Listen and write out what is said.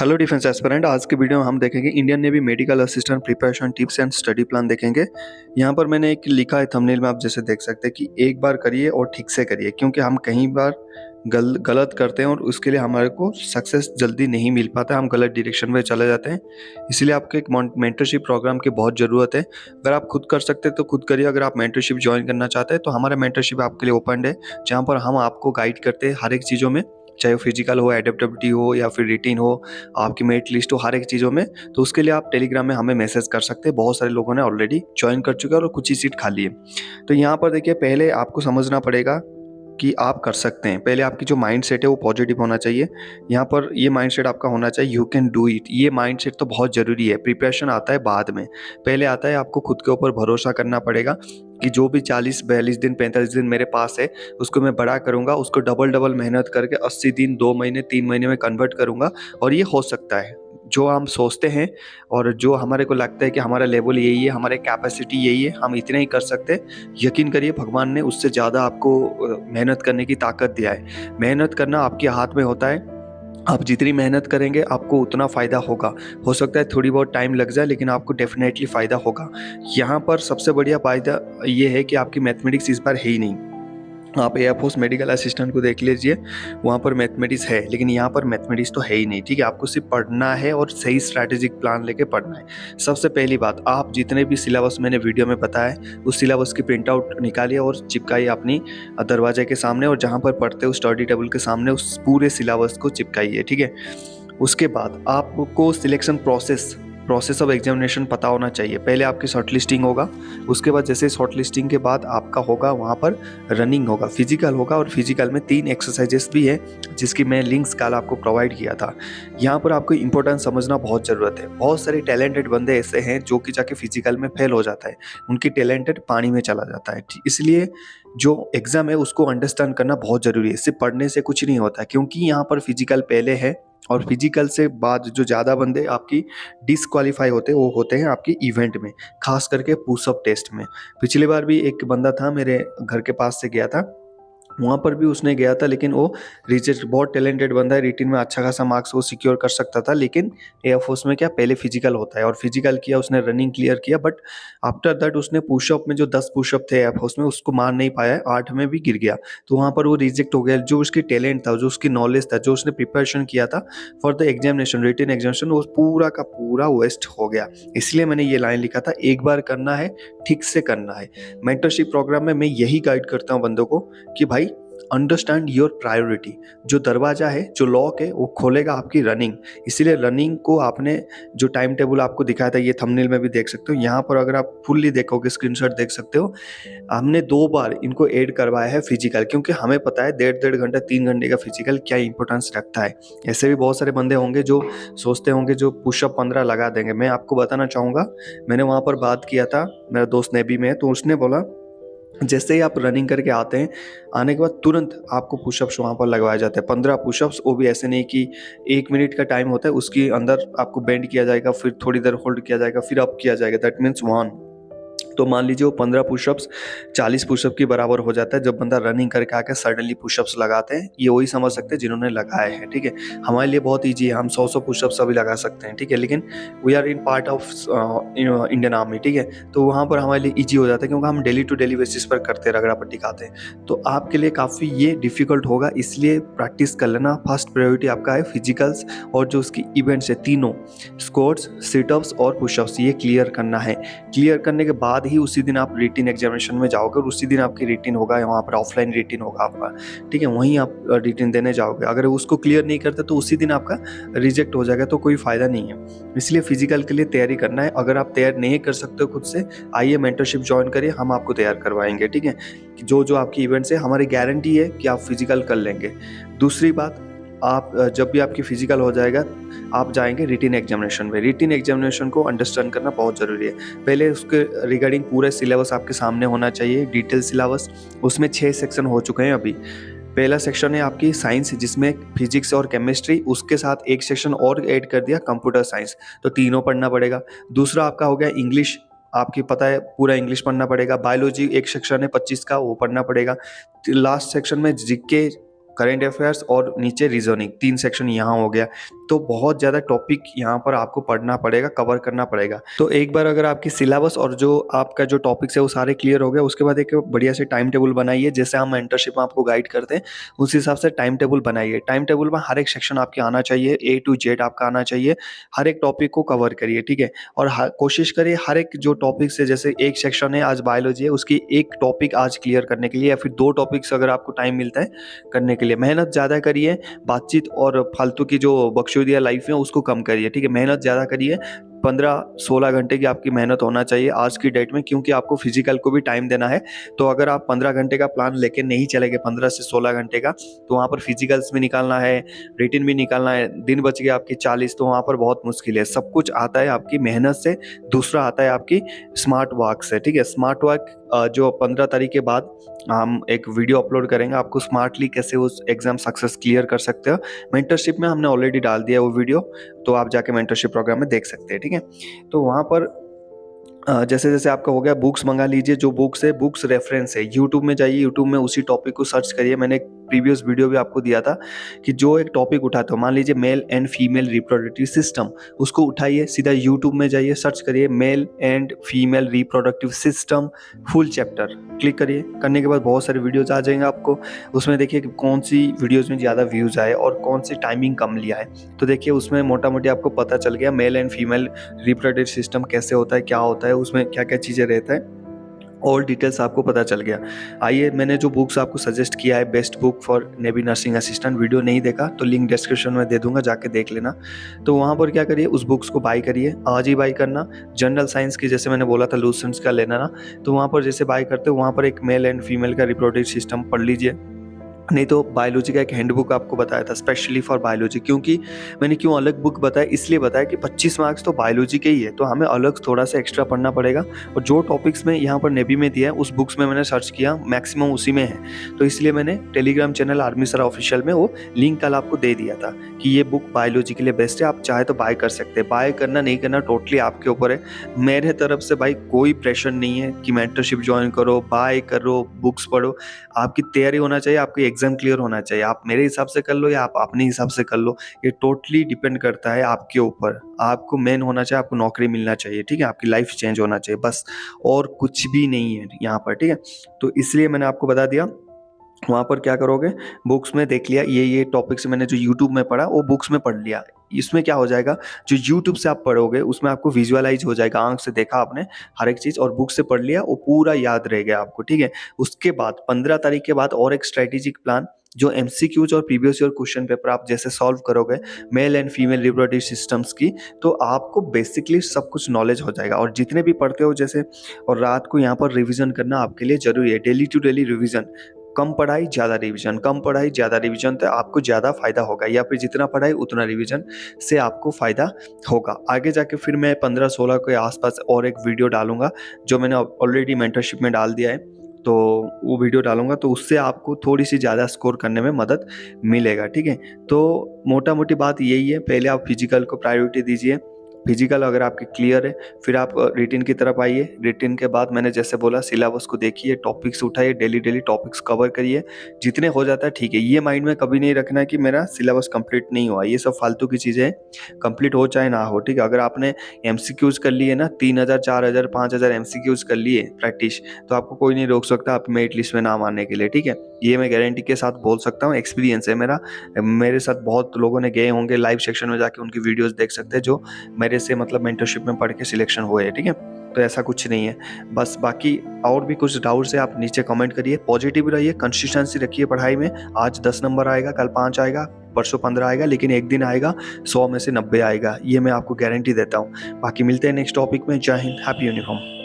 Hello defence aspirant. आज के video में हम देखेंगे Indian navy medical assistant preparation tips and study plan देखेंगे। यहाँ पर मैंने एक लिखा है थंबनेल में, आप जैसे देख सकते हैं कि एक बार करिए और ठीक से करिए, क्योंकि हम कई बार गलत करते हैं और उसके लिए हमारे को सक्सेस जल्दी नहीं मिल पाता, हम गलत डायरेक्शन में चले जाते हैं। इसलिए आपको एक मेंटरशिप प्रोग्राम की बहुत ज़रूरत है। अगर आप खुद कर सकते हैं तो खुद करिए, अगर आप मेंटरशिप ज्वाइन करना चाहते हैं तो हमारा मेंटरशिप आपके लिए ओपन है, जहाँ पर हम आपको गाइड करते हैं हर एक चीज़ों में, चाहे वो फिजिकल हो, एडेप्टेबिलिटी हो या फिर रिटीन हो, आपकी मेरिट लिस्ट हो, हर एक चीज़ों में। तो उसके लिए आप टेलीग्राम में हमें मैसेज कर सकते हैं। बहुत सारे लोगों ने ऑलरेडी ज्वाइन कर चुके हैं और कुछ ही सीट खाली है। तो यहाँ पर देखिए, पहले आपको समझना पड़ेगा कि आप कर सकते हैं। पहले आपकी जो माइंडसेट है वो पॉजिटिव होना चाहिए। यहाँ पर ये माइंडसेट आपका होना चाहिए, यू कैन डू इट। ये माइंडसेट तो बहुत ज़रूरी है। प्रिपरेशन आता है बाद में, पहले आता है आपको खुद के ऊपर भरोसा करना पड़ेगा कि जो भी 40-42 दिन 45 दिन मेरे पास है उसको मैं बड़ा करूँगा, उसको डबल मेहनत करके 80 दिन 2 महीने 3 महीने में कन्वर्ट करूँगा। और ये हो सकता है। जो हम सोचते हैं और जो हमारे को लगता है कि हमारा लेवल यही है, हमारे कैपेसिटी यही है, हम इतना ही कर सकते हैं, यकीन करिए भगवान ने उससे ज़्यादा आपको मेहनत करने की ताकत दिया है। मेहनत करना आपके हाथ में होता है। आप जितनी मेहनत करेंगे आपको उतना फ़ायदा होगा। हो सकता है थोड़ी बहुत टाइम लग जाए, लेकिन आपको डेफिनेटली फ़ायदा होगा। यहाँ पर सबसे बढ़िया फ़ायदा ये है कि आपकी मैथमेटिक्स इस बार है ही नहीं। आप एयरफोर्स मेडिकल असिस्टेंट को देख लीजिए, वहाँ पर मैथमेटिक्स है, लेकिन यहाँ पर मैथमेटिक्स तो है ही नहीं। ठीक है, आपको सिर्फ पढ़ना है और सही स्ट्रैटेजिक प्लान लेके पढ़ना है। सबसे पहली बात, आप जितने भी सिलेबस मैंने वीडियो में बताया उस सिलेबस की प्रिंट आउट निकालिए और चिपकाइए अपनी दरवाजे के सामने, और जहाँ पर पढ़ते हो स्टडी टेबल के सामने उस पूरे सिलेबस को चिपकाइए। ठीक है, उसके बाद आपको सिलेक्शन प्रोसेस ऑफ एग्जामिनेशन पता होना चाहिए। पहले आपकी शॉर्ट लिस्टिंग होगा, उसके बाद जैसे शॉर्ट लिस्टिंग के बाद आपका होगा वहाँ पर रनिंग होगा, फिजिकल होगा, और फिजिकल में 3 एक्सरसाइजेस भी है जिसकी मैं लिंक्स कल आपको प्रोवाइड किया था। यहाँ पर आपको इंपॉर्टेंस समझना बहुत ज़रूरत है। बहुत सारे टैलेंटेड बंदे ऐसे हैं जो कि जाके फिजिकल में फेल हो जाता है, उनकी टैलेंटेड पानी में चला जाता है। इसलिए जो एग्ज़ाम है उसको अंडरस्टैंड करना बहुत ज़रूरी है। सिर्फ पढ़ने से कुछ नहीं होता, क्योंकि यहाँ पर फिजिकल पहले है और फिजिकल से बाद जो ज़्यादा बंदे आपकी डिसक्वालीफाई होते हैं वो होते हैं आपकी इवेंट में, खास करके पुशअप टेस्ट में। पिछली बार भी एक बंदा था मेरे घर के पास से गया था, वहाँ पर भी उसने गया था, लेकिन वो रिजेक्ट, बहुत टैलेंटेड बंदा है, रिटिन में अच्छा खासा मार्क्स वो सिक्योर कर सकता था, लेकिन एयरफोर्स में क्या पहले फिजिकल होता है और फिजिकल किया उसने, रनिंग क्लियर किया, बट आफ्टर दैट उसने पुशअप में जो 10 पुशअप थे एयरफोर्स में उसको मार नहीं पाया, 8 में भी गिर गया। तो वहाँ पर वो रिजेक्ट हो गया। जो उसकी टैलेंट था, जो उसकी नॉलेज था, जो उसने प्रिपरेशन किया था फॉर द एग्जामिनेशन, रिटिन एग्जामिनेशन, वो पूरा का पूरा वेस्ट हो गया। इसलिए मैंने ये लाइन लिखा था, एक बार करना है, ठीक से करना है। मेंटरशिप प्रोग्राम में मैं यही गाइड करता हूँ बंदों को कि भाई अंडरस्टैंड योर प्रायोरिटी। जो दरवाजा है, जो लॉक है, वो खोलेगा आपकी रनिंग। इसीलिए रनिंग को आपने जो टाइम टेबल आपको दिखाया था, ये थंबनेल में भी देख सकते हो, यहाँ पर अगर आप फुल्ली देखोगे, स्क्रीनशॉट देख सकते हो, हमने 2 बार इनको ऐड करवाया है फिजिकल, क्योंकि हमें पता है 1.5 घंटा 3 घंटे का फिजिकल क्या इंपॉर्टेंस रखता है। ऐसे भी बहुत सारे बंदे होंगे जो सोचते होंगे जो पुशअप 15 लगा देंगे। मैं आपको बताना चाहूँगा, मैंने वहाँ पर बात किया था, मेरा दोस्त नेवी में है, तो उसने बोला जैसे ही आप रनिंग करके आते हैं, आने के बाद तुरंत आपको पुशअप्स वहाँ पर लगवाए जाते हैं, 15 पुशअप्स। वो भी ऐसे नहीं कि 1 मिनट का टाइम होता है, उसके अंदर आपको बेंड किया जाएगा, फिर थोड़ी देर होल्ड किया जाएगा, फिर अप किया जाएगा, दैट मीन्स 1। तो मान लीजिए वो 15 पुशअप्स 40 पुशअप के बराबर हो जाता है। जब बंदा रनिंग करके आके सडनली पुशअप्स लगाते हैं, ये वही समझ सकते हैं जिन्होंने लगाए हैं। ठीक है, हमारे लिए बहुत ईजी है, हम 100 पुशअप्स अभी लगा सकते हैं। ठीक है, लेकिन we are in part of Indian army. ठीक है, तो वहाँ पर हमारे लिए ईजी हो जाता है, क्योंकि हम डेली टू डेली बेसिस पर करते हैं, रगड़ा पट्टी खाते हैं। तो आपके लिए काफ़ी ये डिफिकल्ट होगा, इसलिए प्रैक्टिस कर लेना। फर्स्ट प्रायोरिटी आपका है फिजिकल्स और जो उसकी इवेंट्स है तीनों, स्क्वाट्स, सिटअप्स और पुशअप्स, ये क्लियर करना है। क्लियर करने के बाद ही उसी दिन आप रिटिन एग्जामिनेशन में जाओगे और उसी दिन आपकी रिटिन होगा, वहाँ पर ऑफलाइन रिटिन होगा आपका। ठीक है, वहीं आप रिटिन देने जाओगे। अगर उसको क्लियर नहीं करते तो उसी दिन आपका रिजेक्ट हो जाएगा, तो कोई फ़ायदा नहीं है। इसलिए फिजिकल के लिए तैयारी करना है। अगर आप तैयार नहीं कर सकते हो खुद से, आइए मेंटरशिप ज्वाइन करिए, हम आपको तैयार करवाएंगे। ठीक है, जो आपकी इवेंट्स है, हमारी गारंटी है कि आप फिजिकल कर लेंगे। दूसरी बात, आप जब भी आपकी फिजिकल हो जाएगा, आप जाएंगे रिटिन एग्जामिनेशन में। रिटिन एग्जामिनेशन को अंडरस्टैंड करना बहुत ज़रूरी है। पहले उसके रिगार्डिंग पूरा सिलेबस आपके सामने होना चाहिए, डिटेल सिलेबस। उसमें 6 सेक्शन हो चुके हैं अभी। पहला सेक्शन है आपकी साइंस, जिसमें फिजिक्स और केमिस्ट्री, उसके साथ एक सेक्शन और ऐड कर दिया कंप्यूटर साइंस, तो तीनों पढ़ना पड़ेगा। दूसरा आपका हो गया इंग्लिश, आपकी पता है पूरा इंग्लिश पढ़ना पड़ेगा। बायोलॉजी एक सेक्शन है 25 का, वो पढ़ना पड़ेगा। लास्ट सेक्शन में जीके करेंट अफेयर्स और नीचे रीजनिंग, 3 सेक्शन यहाँ हो गया। तो बहुत ज़्यादा टॉपिक यहाँ पर आपको पढ़ना पड़ेगा, कवर करना पड़ेगा। तो एक बार अगर आपकी सिलेबस और जो आपका जो टॉपिक्स है वो सारे क्लियर हो गए, उसके बाद एक बढ़िया से टाइम टेबल बनाइए, जैसे हम मेंटरशिप में आपको गाइड करते हैं उस हिसाब से टाइम टेबल बनाइए। टाइम टेबल में हर एक सेक्शन आपके आना चाहिए, A to Z आपका आना चाहिए, हर एक टॉपिक को कवर करिए, ठीक है। और कोशिश करिए हर एक जो टॉपिक से, जैसे एक सेक्शन है आज बायोलॉजी है, उसकी एक टॉपिक आज क्लियर करने के लिए, या फिर 2 टॉपिक्स अगर आपको टाइम मिलता है करने के लिए। मेहनत ज़्यादा करिए, बातचीत और फालतू की जो बकचोदिया लाइफ है उसको कम करिए, ठीक है। मेहनत ज़्यादा करिए, 15-16 घंटे की आपकी मेहनत होना चाहिए आज की डेट में, क्योंकि आपको फिजिकल को भी टाइम देना है। तो अगर आप 15 घंटे का प्लान लेके नहीं चलेंगे, 15 से 16 घंटे का, तो वहाँ पर फिजिकल्स भी निकालना है, रिटिन भी निकालना है, दिन बच गया आपकी 40, तो वहाँ पर बहुत मुश्किल है। सब कुछ आता है आपकी मेहनत से, दूसरा आता है आपकी स्मार्ट वर्क से, ठीक है। स्मार्ट वर्क जो 15 तारीख के बाद हम एक वीडियो अपलोड करेंगे, आपको स्मार्टली कैसे उस एग्जाम सक्सेस क्लियर कर सकते हो। मेंटरशिप में हमने ऑलरेडी डाल दिया वो वीडियो, तो आप जाके मेंटरशिप प्रोग्राम में देख सकते हैं, ठीक है। तो वहाँ पर जैसे जैसे आपका हो गया, बुक्स मंगा लीजिए, जो बुक्स है, बुक्स रेफरेंस है, यूट्यूब में जाइए, यूट्यूब में उसी टॉपिक को सर्च करिए। मैंने एक प्रीवियस वीडियो भी आपको दिया था कि जो एक टॉपिक उठाते हो, मान लीजिए male and female reproductive system, उसको उठाइए, सीधा यूट्यूब में जाइए, सर्च करिए male and female reproductive system full chapter, click करिए। करने के बाद बहुत सारे वीडियोज आ जाएंगे आपको, उसमें देखिए कि कौन सी वीडियोज में ज़्यादा व्यूज़ आए और कौन सी टाइमिंग कम लिया है। तो देखिए उसमें मोटा मोटी आपको पता चल गया male and female reproductive system कैसे होता है, क्या होता है, उसमें क्या क्या चीज़ें रहता है, ऑल डिटेल्स आपको पता चल गया। आइए, मैंने जो बुक्स आपको सजेस्ट किया है, best book for navy nursing assistant, video नहीं देखा तो लिंक डिस्क्रिप्शन में दे दूंगा, जाके देख लेना। तो वहाँ पर क्या करिए, उस बुक्स को बाय करिए, आज ही बाय करना। जनरल साइंस की जैसे मैंने बोला था लूसेंट्स का लेना ना, तो वहाँ पर जैसे बाय करते हो वहाँ पर एक मेल एंड फीमेल का रिप्रोडक्टिव सिस्टम पढ़ लीजिए। नहीं तो बायोलॉजी का एक हैंडबुक आपको बताया था स्पेशली फॉर बायोलॉजी, क्योंकि मैंने क्यों अलग बुक बताया, इसलिए बताया कि 25 मार्क्स तो बायोलॉजी के ही है, तो हमें अलग थोड़ा सा एक्स्ट्रा पढ़ना पड़ेगा। और जो टॉपिक्स में यहाँ पर नेवी में दिया है उस बुक्स में मैंने सर्च किया, मैक्सिमम उसी में है, तो इसलिए मैंने Telegram channel army sir official में वो लिंक कल आपको दे दिया था कि ये बुक बायोलॉजी के लिए बेस्ट है, आप चाहे तो बाय कर सकते हैं। बाय करना नहीं करना टोटली आपके ऊपर है। मेरे तरफ से भाई कोई प्रेशर नहीं है कि मेंटरशिप ज्वाइन करो, बाय करो, बुक्स पढ़ो। आपकी तैयारी होना चाहिए, आपकी एग्जाम क्लियर होना चाहिए। आप मेरे हिसाब से कर लो या आप अपने हिसाब से कर लो, ये टोटली डिपेंड करता है आपके ऊपर। आपको मेन होना चाहिए, आपको नौकरी मिलना चाहिए, ठीक है, आपकी लाइफ चेंज होना चाहिए, बस और कुछ भी नहीं है यहाँ पर, ठीक है। तो इसलिए मैंने आपको बता दिया। वहाँ पर क्या करोगे, बुक्स में देख लिया, ये टॉपिक्स मैंने जो यूट्यूब में पढ़ा वो बुक्स में पढ़ लिया। इसमें क्या हो जाएगा, जो यूट्यूब से आप पढ़ोगे उसमें आपको विजुअलाइज हो जाएगा, आंख से देखा आपने हर एक चीज़, और बुक से पढ़ लिया वो पूरा याद रह गया आपको, ठीक है। उसके बाद 15 तारीख के बाद और एक स्ट्रेटेजिक प्लान, जो एमसीक्यूज और प्रीवियस ईयर क्वेश्चन पेपर आप जैसे सॉल्व करोगे male and female reproductive systems की, तो आपको बेसिकली सब कुछ नॉलेज हो जाएगा। और जितने भी पढ़ते हो जैसे, और रात को यहाँ पर रिवीजन करना आपके लिए जरूरी है, डेली टू डेली रिवीजन। कम पढ़ाई ज़्यादा रिवीजन, कम पढ़ाई ज़्यादा रिवीजन, तो आपको ज़्यादा फायदा होगा, या फिर जितना पढ़ाई उतना रिवीजन से आपको फ़ायदा होगा। आगे जाके फिर मैं 15-16 के आसपास और एक वीडियो डालूंगा, जो मैंने ऑलरेडी मेंटरशिप में डाल दिया है, तो वो वीडियो डालूंगा, तो उससे आपको थोड़ी सी ज़्यादा स्कोर करने में मदद मिलेगा, ठीक है। तो मोटा मोटी बात यही है, पहले आप फिजिकल को प्रायोरिटी दीजिए। फिजिकल अगर आपके क्लियर है, फिर आप रिटिन की तरफ आइए। रिटिन के बाद मैंने जैसे बोला, सिलेबस को देखिए, टॉपिक्स उठाइए, डेली डेली टॉपिक्स कवर करिए, जितने हो जाता है ठीक है। ये माइंड में कभी नहीं रखना कि मेरा सिलेबस कंप्लीट नहीं हुआ, ये सब फालतू की चीज़ें हैं, कंप्लीट हो चाहे ना हो, ठीक है। अगर आपने एमसीक्यूज कर लिए ना, 3000 4000 5000 एमसीक्यूज कर लिए प्रैक्टिस, तो आपको कोई नहीं रोक सकता आप मेरिट लिस्ट में नाम आने के लिए, ठीक है। ये मैं गारंटी के साथ बोल सकता हूँ, एक्सपीरियंस है मेरा, मेरे साथ बहुत लोगों ने गए होंगे, लाइव सेक्शन में जाके उनकी वीडियोस देख सकते हैं, जो मेरे से मतलब मेंटरशिप में पढ़ के सिलेक्शन हुए हैं, ठीक है। तो ऐसा कुछ नहीं है। बस बाकी और भी कुछ डाउट्स है आप नीचे कमेंट करिए, पॉजिटिव रहिए, कंसिस्टेंसी रखिए पढ़ाई में। आज 10 नंबर आएगा, कल 5 आएगा, परसों 15 आएगा, लेकिन एक दिन आएगा 100 में से 90 आएगा, ये मैं आपको गारंटी देता हूँ। बाकी मिलते हैं नेक्स्ट टॉपिक में। जय हिंद, हैप्पी यूनिफॉर्म।